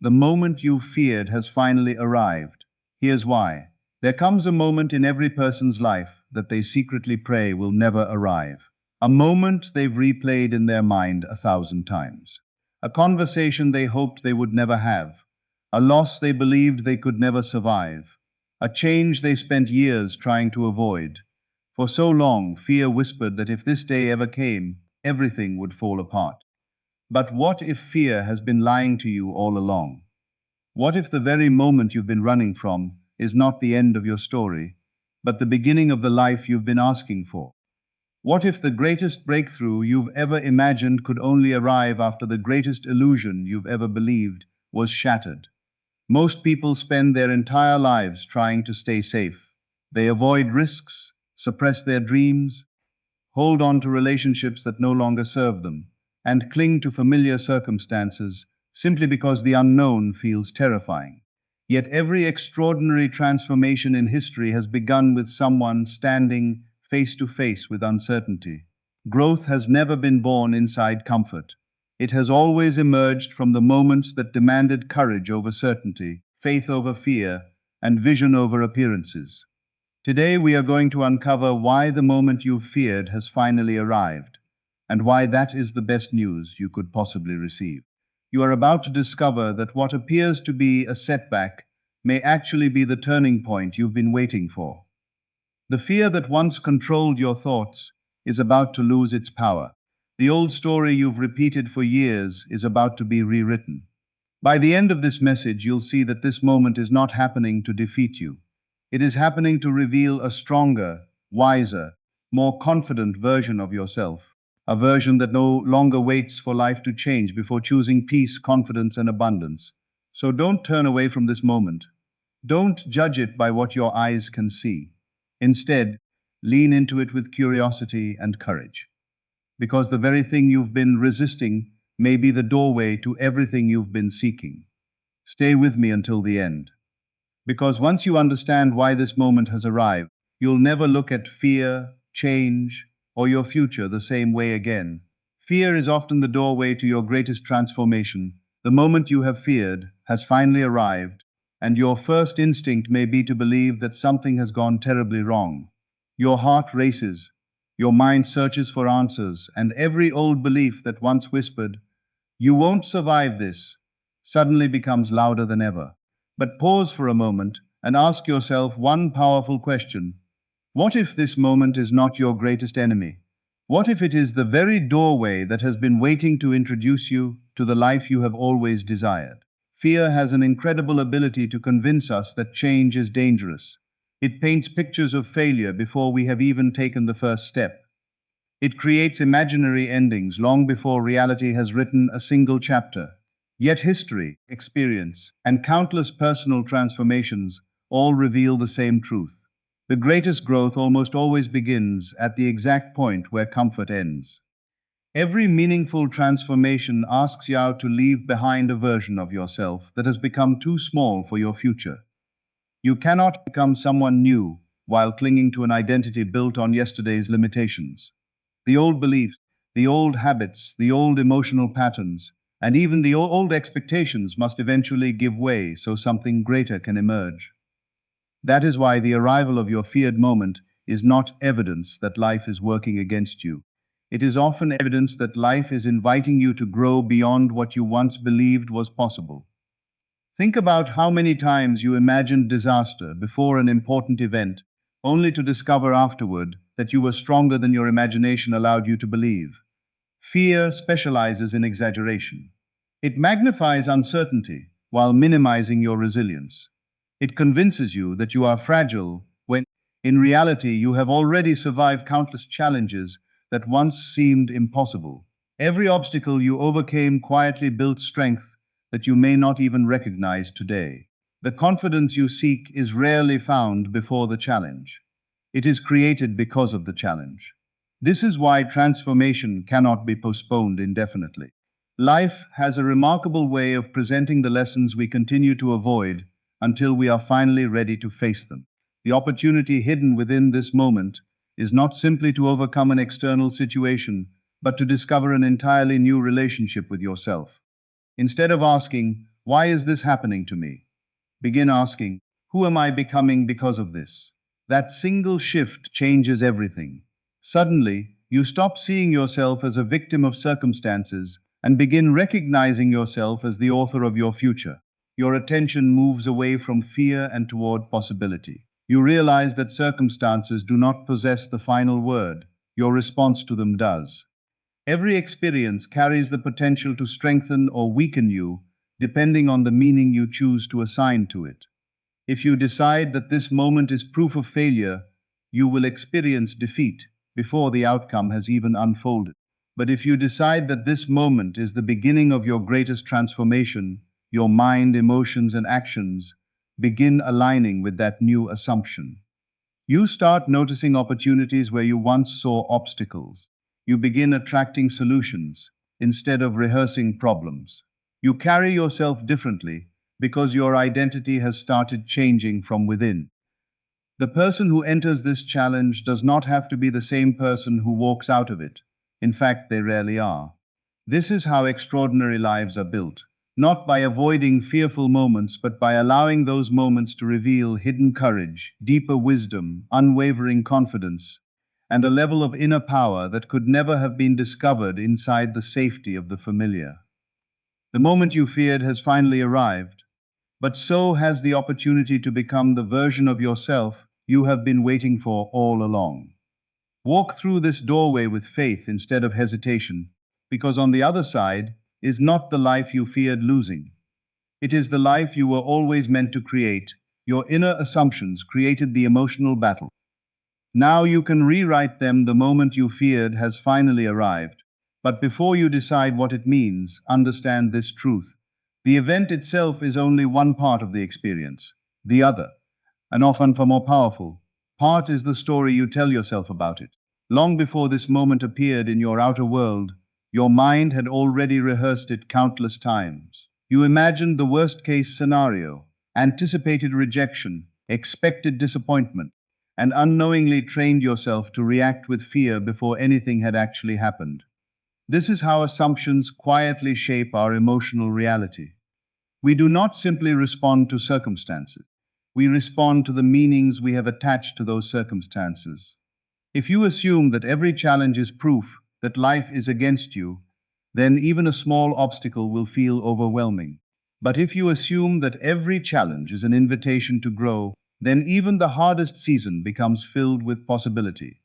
The moment you feared has finally arrived. Here's why. There comes a moment in every person's life that they secretly pray will never arrive. A moment they've replayed in their mind 1,000 times. A conversation they hoped they would never have. A loss they believed they could never survive. A change they spent years trying to avoid. For so long, fear whispered that if this day ever came, everything would fall apart. But what if fear has been lying to you all along? What if the very moment you've been running from is not the end of your story, but the beginning of the life you've been asking for? What if the greatest breakthrough you've ever imagined could only arrive after the greatest illusion you've ever believed was shattered? Most people spend their entire lives trying to stay safe. They avoid risks, suppress their dreams, hold on to relationships that no longer serve them, and cling to familiar circumstances simply because the unknown feels terrifying. Yet every extraordinary transformation in history has begun with someone standing face to face with uncertainty. Growth has never been born inside comfort. It has always emerged from the moments that demanded courage over certainty, faith over fear, and vision over appearances. Today we are going to uncover why the moment you feared has finally arrived, and why that is the best news you could possibly receive. You are about to discover that what appears to be a setback may actually be the turning point you've been waiting for. The fear that once controlled your thoughts is about to lose its power. The old story you've repeated for years is about to be rewritten. By the end of this message, you'll see that this moment is not happening to defeat you. It is happening to reveal a stronger, wiser, more confident version of yourself. A version that no longer waits for life to change before choosing peace, confidence, and abundance. So don't turn away from this moment. Don't judge it by what your eyes can see. Instead, lean into it with curiosity and courage. Because the very thing you've been resisting may be the doorway to everything you've been seeking. Stay with me until the end. Because once you understand why this moment has arrived, you'll never look at fear, change, or your future the same way again. Fear is often the doorway to your greatest transformation. The moment you have feared has finally arrived, and your first instinct may be to believe that something has gone terribly wrong. Your heart races, your mind searches for answers, and every old belief that once whispered, "You won't survive this," suddenly becomes louder than ever. But pause for a moment and ask yourself one powerful question. What if this moment is not your greatest enemy? What if it is the very doorway that has been waiting to introduce you to the life you have always desired? Fear has an incredible ability to convince us that change is dangerous. It paints pictures of failure before we have even taken the first step. It creates imaginary endings long before reality has written a single chapter. Yet history, experience, and countless personal transformations all reveal the same truth. The greatest growth almost always begins at the exact point where comfort ends. Every meaningful transformation asks you to leave behind a version of yourself that has become too small for your future. You cannot become someone new while clinging to an identity built on yesterday's limitations. The old beliefs, the old habits, the old emotional patterns, and even the old expectations must eventually give way so something greater can emerge. That is why the arrival of your feared moment is not evidence that life is working against you. It is often evidence that life is inviting you to grow beyond what you once believed was possible. Think about how many times you imagined disaster before an important event, only to discover afterward that you were stronger than your imagination allowed you to believe. Fear specializes in exaggeration. It magnifies uncertainty while minimizing your resilience. It convinces you that you are fragile when, in reality, you have already survived countless challenges that once seemed impossible. Every obstacle you overcame quietly built strength that you may not even recognize today. The confidence you seek is rarely found before the challenge. It is created because of the challenge. This is why transformation cannot be postponed indefinitely. Life has a remarkable way of presenting the lessons we continue to avoid until we are finally ready to face them. The opportunity hidden within this moment is not simply to overcome an external situation, but to discover an entirely new relationship with yourself. Instead of asking, why is this happening to me? Begin asking, who am I becoming because of this? That single shift changes everything. Suddenly, you stop seeing yourself as a victim of circumstances and begin recognizing yourself as the author of your future. Your attention moves away from fear and toward possibility. You realize that circumstances do not possess the final word, your response to them does. Every experience carries the potential to strengthen or weaken you, depending on the meaning you choose to assign to it. If you decide that this moment is proof of failure, you will experience defeat before the outcome has even unfolded. But if you decide that this moment is the beginning of your greatest transformation, your mind, emotions, and actions begin aligning with that new assumption. You start noticing opportunities where you once saw obstacles. You begin attracting solutions instead of rehearsing problems. You carry yourself differently because your identity has started changing from within. The person who enters this challenge does not have to be the same person who walks out of it. In fact, they rarely are. This is how extraordinary lives are built, not by avoiding fearful moments, but by allowing those moments to reveal hidden courage, deeper wisdom, unwavering confidence, and a level of inner power that could never have been discovered inside the safety of the familiar. The moment you feared has finally arrived, but so has the opportunity to become the version of yourself you have been waiting for all along. Walk through this doorway with faith instead of hesitation, because on the other side is not the life you feared losing. It is the life you were always meant to create. Your inner assumptions created the emotional battle. Now you can rewrite them. The moment you feared has finally arrived. But before you decide what it means, understand this truth. The event itself is only one part of the experience. The other, and often far more powerful, part is the story you tell yourself about it. Long before this moment appeared in your outer world, your mind had already rehearsed it countless times. You imagined the worst-case scenario, anticipated rejection, expected disappointment, and unknowingly trained yourself to react with fear before anything had actually happened. This is how assumptions quietly shape our emotional reality. We do not simply respond to circumstances. We respond to the meanings we have attached to those circumstances. If you assume that every challenge is proof that life is against you, then even a small obstacle will feel overwhelming. But if you assume that every challenge is an invitation to grow, then even the hardest season becomes filled with possibility.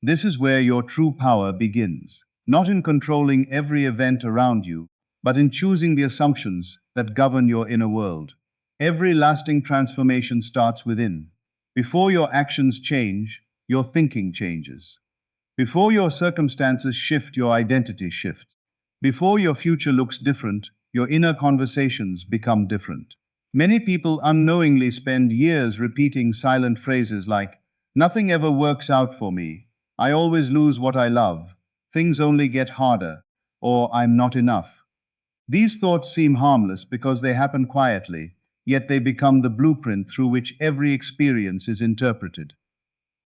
This is where your true power begins, not in controlling every event around you, but in choosing the assumptions that govern your inner world. Every lasting transformation starts within. Before your actions change, your thinking changes. Before your circumstances shift, your identity shifts. Before your future looks different, your inner conversations become different. Many people unknowingly spend years repeating silent phrases like, "Nothing ever works out for me," "I always lose what I love," "Things only get harder," or "I'm not enough." These thoughts seem harmless because they happen quietly, yet they become the blueprint through which every experience is interpreted.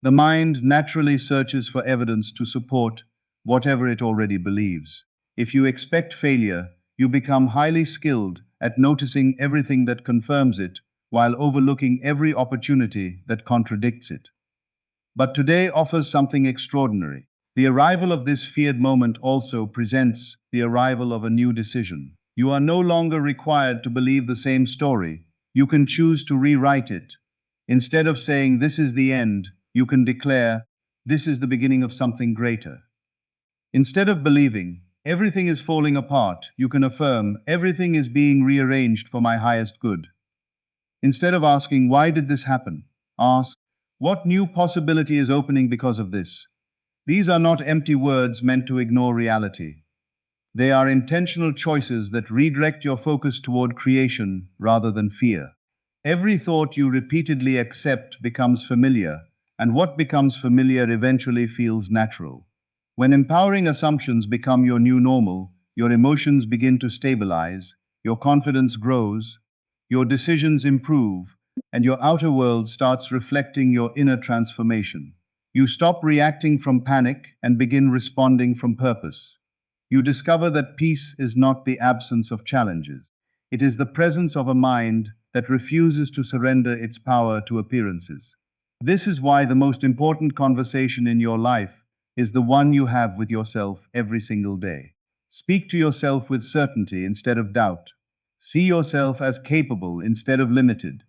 The mind naturally searches for evidence to support whatever it already believes. If you expect failure, you become highly skilled at noticing everything that confirms it, while overlooking every opportunity that contradicts it. But today offers something extraordinary. The arrival of this feared moment also presents the arrival of a new decision. You are no longer required to believe the same story. You can choose to rewrite it. Instead of saying, "This is the end," you can declare, "This is the beginning of something greater." Instead of believing, "Everything is falling apart," you can affirm, "Everything is being rearranged for my highest good." Instead of asking, "Why did this happen?" ask, "What new possibility is opening because of this?" These are not empty words meant to ignore reality. They are intentional choices that redirect your focus toward creation rather than fear. Every thought you repeatedly accept becomes familiar, and what becomes familiar eventually feels natural. When empowering assumptions become your new normal, your emotions begin to stabilize, your confidence grows, your decisions improve, and your outer world starts reflecting your inner transformation. You stop reacting from panic and begin responding from purpose. You discover that peace is not the absence of challenges. It is the presence of a mind that refuses to surrender its power to appearances. This is why the most important conversation in your life is the one you have with yourself every single day. Speak to yourself with certainty instead of doubt. See yourself as capable instead of limited.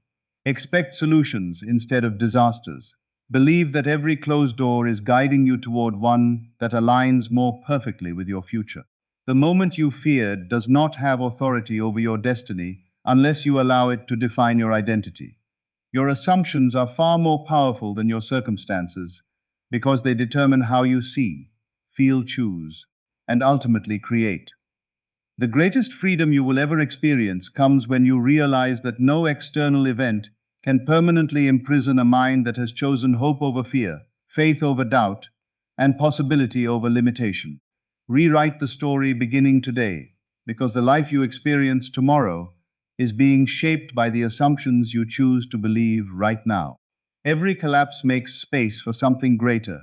Expect solutions instead of disasters. Believe that every closed door is guiding you toward one that aligns more perfectly with your future. The moment you feared does not have authority over your destiny unless you allow it to define your identity. Your assumptions are far more powerful than your circumstances because they determine how you see, feel, choose, and ultimately create. The greatest freedom you will ever experience comes when you realize that no external event can permanently imprison a mind that has chosen hope over fear, faith over doubt, and possibility over limitation. Rewrite the story beginning today, because the life you experience tomorrow is being shaped by the assumptions you choose to believe right now. Every collapse makes space for something greater.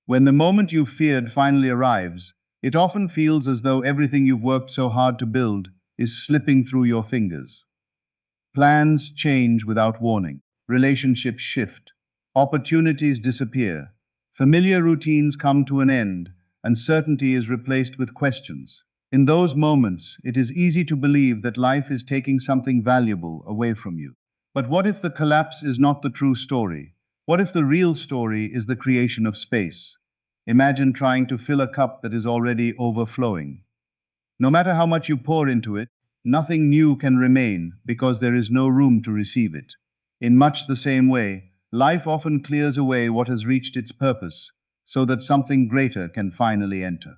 When the moment you feared finally arrives, it often feels as though everything you've worked so hard to build is slipping through your fingers. Plans change without warning. Relationships shift. Opportunities disappear. Familiar routines come to an end, and certainty is replaced with questions. In those moments, it is easy to believe that life is taking something valuable away from you. But what if the collapse is not the true story? What if the real story is the creation of space? Imagine trying to fill a cup that is already overflowing. No matter how much you pour into it, nothing new can remain because there is no room to receive it. In much the same way, life often clears away what has reached its purpose so that something greater can finally enter.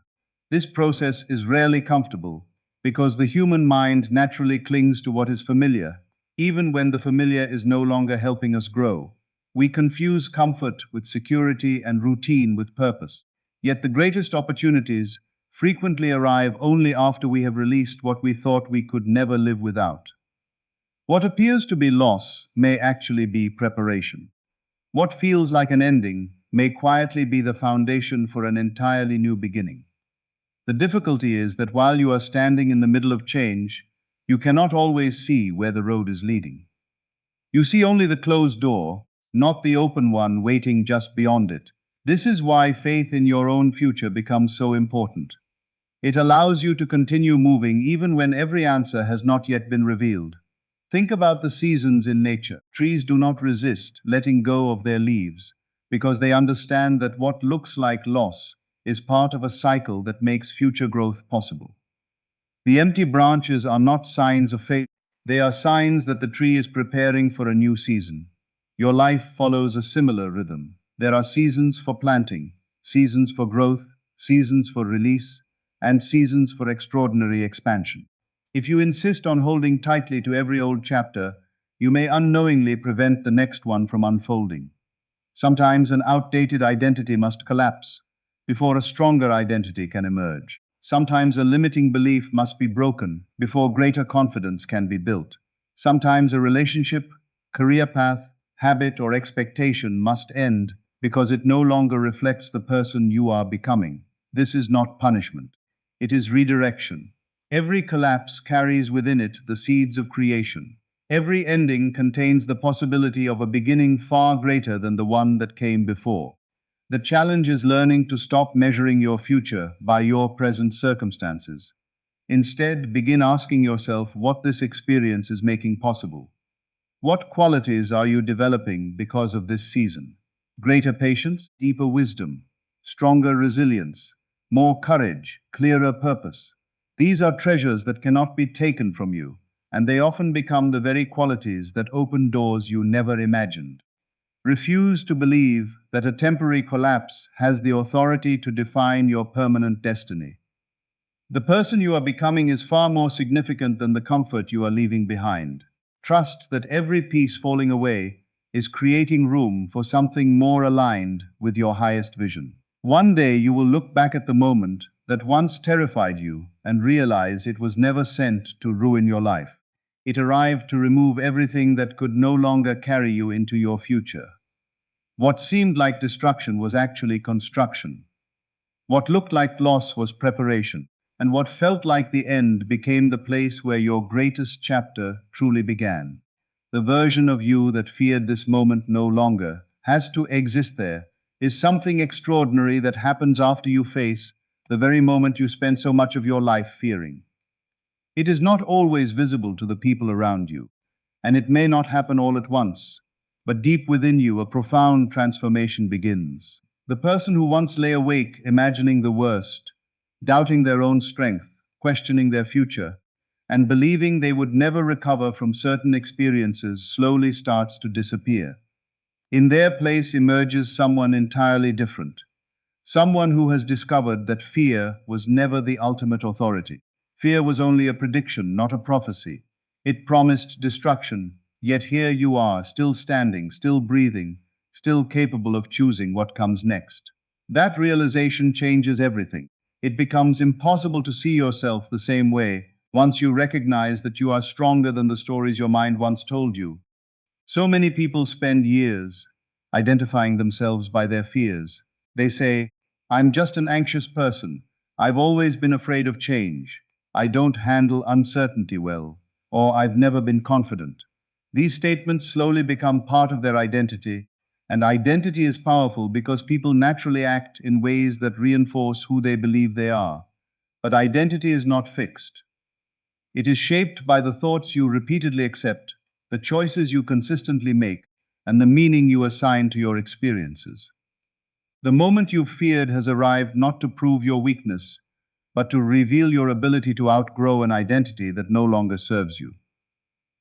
This process is rarely comfortable because the human mind naturally clings to what is familiar, even when the familiar is no longer helping us grow. We confuse comfort with security and routine with purpose. Yet the greatest opportunities frequently arrive only after we have released what we thought we could never live without. What appears to be loss may actually be preparation. What feels like an ending may quietly be the foundation for an entirely new beginning. The difficulty is that while you are standing in the middle of change, you cannot always see where the road is leading. You see only the closed door, not the open one waiting just beyond it. This is why faith in your own future becomes so important. It allows you to continue moving even when every answer has not yet been revealed. Think about the seasons in nature. Trees do not resist letting go of their leaves because they understand that what looks like loss is part of a cycle that makes future growth possible. The empty branches are not signs of failure, they are signs that the tree is preparing for a new season. Your life follows a similar rhythm. There are seasons for planting, seasons for growth, seasons for release, and seasons for extraordinary expansion. If you insist on holding tightly to every old chapter, you may unknowingly prevent the next one from unfolding. Sometimes an outdated identity must collapse before a stronger identity can emerge. Sometimes a limiting belief must be broken before greater confidence can be built. Sometimes a relationship, career path, habit, or expectation must end because it no longer reflects the person you are becoming. This is not punishment. It is redirection. Every collapse carries within it the seeds of creation. Every ending contains the possibility of a beginning far greater than the one that came before. The challenge is learning to stop measuring your future by your present circumstances. Instead, begin asking yourself what this experience is making possible. What qualities are you developing because of this season? Greater patience, deeper wisdom, stronger resilience, more courage, clearer purpose. These are treasures that cannot be taken from you, and they often become the very qualities that open doors you never imagined. Refuse to believe that a temporary collapse has the authority to define your permanent destiny. The person you are becoming is far more significant than the comfort you are leaving behind. Trust that every piece falling away is creating room for something more aligned with your highest vision. One day you will look back at the moment that once terrified you and realize it was never sent to ruin your life. It arrived to remove everything that could no longer carry you into your future. What seemed like destruction was actually construction. What looked like loss was preparation. and what felt like the end became the place where your greatest chapter truly began. The version of you that feared this moment no longer has to exist there is something extraordinary that happens after you face the very moment you spent so much of your life fearing. It is not always visible to the people around you, and it may not happen all at once, but deep within you a profound transformation begins. The person who once lay awake imagining the worst, doubting their own strength, questioning their future, and believing they would never recover from certain experiences slowly starts to disappear. In their place emerges someone entirely different, someone who has discovered that fear was never the ultimate authority. Fear was only a prediction, not a prophecy. It promised destruction, yet here you are, still standing, still breathing, still capable of choosing what comes next. That realization changes everything. It becomes impossible to see yourself the same way once you recognize that you are stronger than the stories your mind once told you. So many people spend years identifying themselves by their fears. They say, I'm just an anxious person. I've always been afraid of change. I don't handle uncertainty well, or I've never been confident. These statements slowly become part of their identity, and identity is powerful because people naturally act in ways that reinforce who they believe they are. But identity is not fixed. It is shaped by the thoughts you repeatedly accept, the choices you consistently make, and the meaning you assign to your experiences. The moment you feared has arrived not to prove your weakness, but to reveal your ability to outgrow an identity that no longer serves you.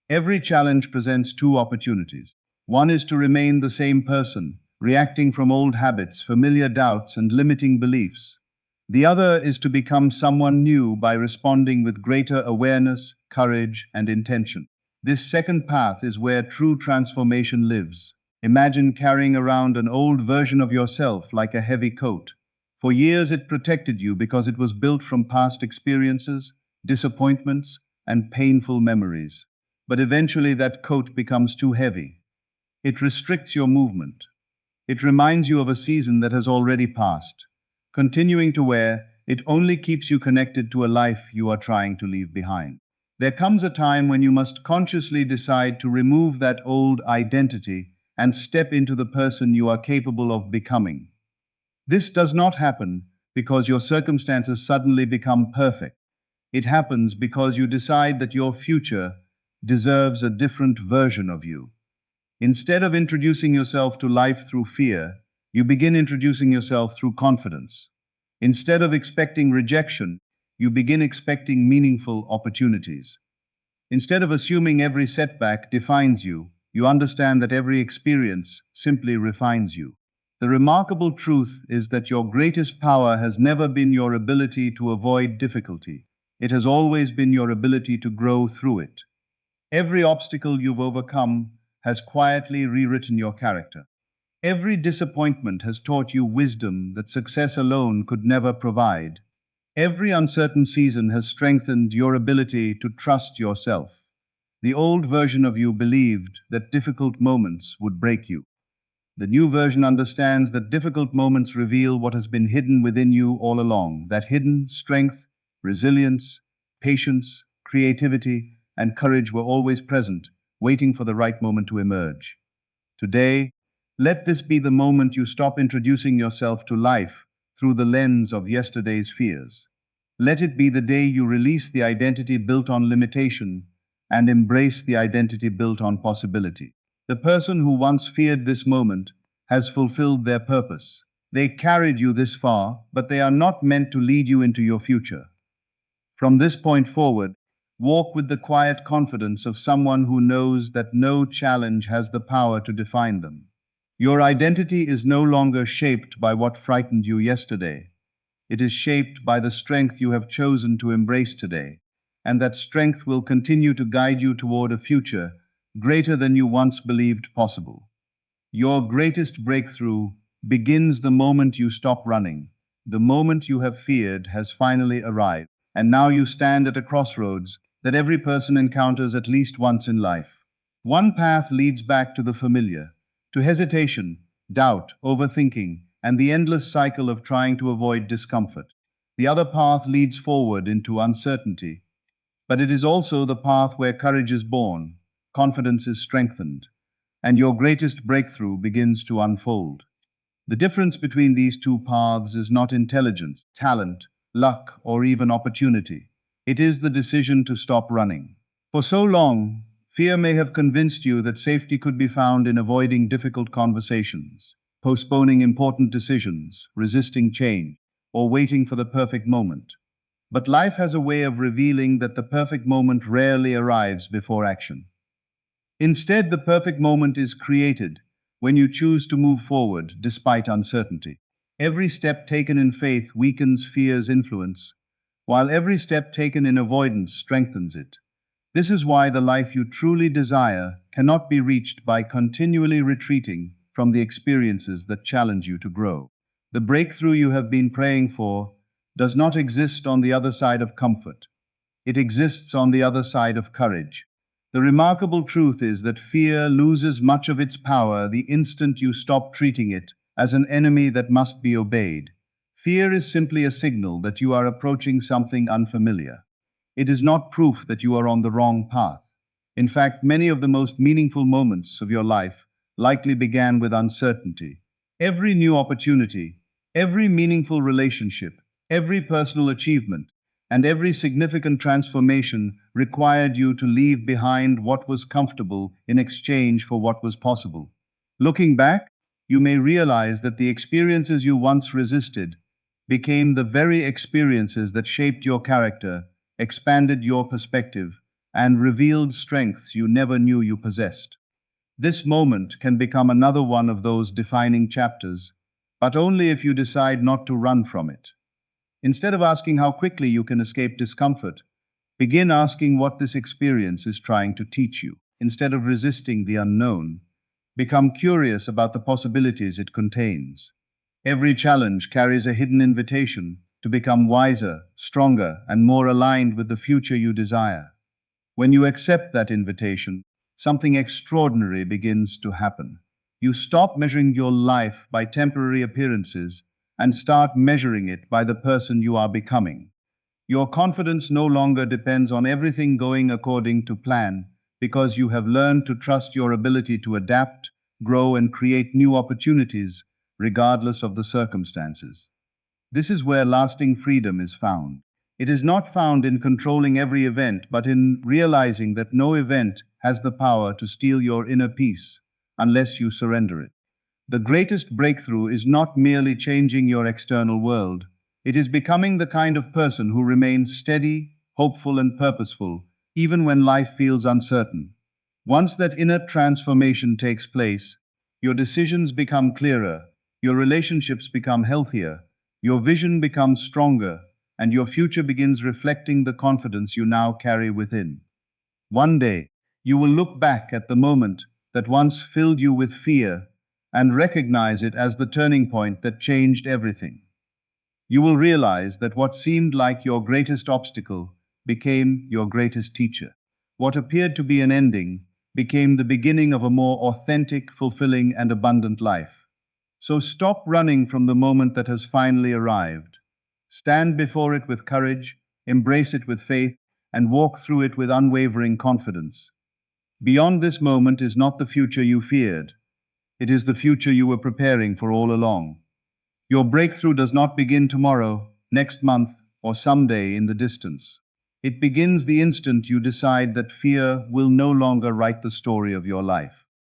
Every challenge presents two opportunities. One is to remain the same person, reacting from old habits, familiar doubts, and limiting beliefs. The other is to become someone new by responding with greater awareness, courage, and intention. This second path is where true transformation lives. Imagine carrying around an old version of yourself like a heavy coat. For years it protected you because it was built from past experiences, disappointments, and painful memories. But eventually that coat becomes too heavy. It restricts your movement. It reminds you of a season that has already passed. Continuing to wear, it only keeps you connected to a life you are trying to leave behind. There comes a time when you must consciously decide to remove that old identity and step into the person you are capable of becoming. This does not happen because your circumstances suddenly become perfect. It happens because you decide that your future deserves a different version of you. Instead of introducing yourself to life through fear, you begin introducing yourself through confidence. Instead of expecting rejection, you begin expecting meaningful opportunities. Instead of assuming every setback defines you, you understand that every experience simply refines you. The remarkable truth is that your greatest power has never been your ability to avoid difficulty. It has always been your ability to grow through it. Every obstacle you've overcome has quietly rewritten your character. Every disappointment has taught you wisdom that success alone could never provide. Every uncertain season has strengthened your ability to trust yourself. The old version of you believed that difficult moments would break you. The new version understands that difficult moments reveal what has been hidden within you all along, that hidden strength, resilience, patience, creativity, and courage were always present, waiting for the right moment to emerge. Today, let this be the moment you stop introducing yourself to life through the lens of yesterday's fears. Let it be the day you release the identity built on limitation and embrace the identity built on possibility. The person who once feared this moment has fulfilled their purpose. They carried you this far, but they are not meant to lead you into your future. From this point forward, walk with the quiet confidence of someone who knows that no challenge has the power to define them. Your identity is no longer shaped by what frightened you yesterday. It is shaped by the strength you have chosen to embrace today, and that strength will continue to guide you toward a future greater than you once believed possible. Your greatest breakthrough begins the moment you stop running. The moment you have feared has finally arrived, and now you stand at a crossroads that every person encounters at least once in life. One path leads back to the familiar, to hesitation, doubt, overthinking, and the endless cycle of trying to avoid discomfort. The other path leads forward into uncertainty, but it is also the path where courage is born, confidence is strengthened, and your greatest breakthrough begins to unfold. The difference between these two paths is not intelligence, talent, luck, or even opportunity. It is the decision to stop running. For so long, fear may have convinced you that safety could be found in avoiding difficult conversations, postponing important decisions, resisting change, or waiting for the perfect moment. But life has a way of revealing that the perfect moment rarely arrives before action. Instead, the perfect moment is created when you choose to move forward despite uncertainty. Every step taken in faith weakens fear's influence, while every step taken in avoidance strengthens it. This is why the life you truly desire cannot be reached by continually retreating from the experiences that challenge you to grow. The breakthrough you have been praying for does not exist on the other side of comfort. It exists on the other side of courage. The remarkable truth is that fear loses much of its power the instant you stop treating it as an enemy that must be obeyed. Fear is simply a signal that you are approaching something unfamiliar. It is not proof that you are on the wrong path. In fact, many of the most meaningful moments of your life likely began with uncertainty. Every new opportunity, every meaningful relationship, every personal achievement, and every significant transformation required you to leave behind what was comfortable in exchange for what was possible. Looking back, you may realize that the experiences you once resisted became the very experiences that shaped your character, expanded your perspective, and revealed strengths you never knew you possessed. This moment can become another one of those defining chapters, but only if you decide not to run from it. Instead of asking how quickly you can escape discomfort, begin asking what this experience is trying to teach you. Instead of resisting the unknown, become curious about the possibilities it contains. Every challenge carries a hidden invitation to become wiser, stronger, and more aligned with the future you desire. When you accept that invitation, something extraordinary begins to happen. You stop measuring your life by temporary appearances and start measuring it by the person you are becoming. Your confidence no longer depends on everything going according to plan because you have learned to trust your ability to adapt, grow, and create new opportunities regardless of the circumstances. This is where lasting freedom is found. It is not found in controlling every event, but in realizing that no event has the power to steal your inner peace unless you surrender it. The greatest breakthrough is not merely changing your external world. It is becoming the kind of person who remains steady, hopeful, and purposeful, even when life feels uncertain. Once that inner transformation takes place, your decisions become clearer, your relationships become healthier, your vision becomes stronger, and your future begins reflecting the confidence you now carry within. One day, you will look back at the moment that once filled you with fear and recognize it as the turning point that changed everything. You will realize that what seemed like your greatest obstacle became your greatest teacher. What appeared to be an ending became the beginning of a more authentic, fulfilling, and abundant life. So stop running from the moment that has finally arrived. Stand before it with courage, embrace it with faith, and walk through it with unwavering confidence. Beyond this moment is not the future you feared. It is the future you were preparing for all along. Your breakthrough does not begin tomorrow, next month, or someday in the distance. It begins the instant you decide that fear will no longer write the story of your life.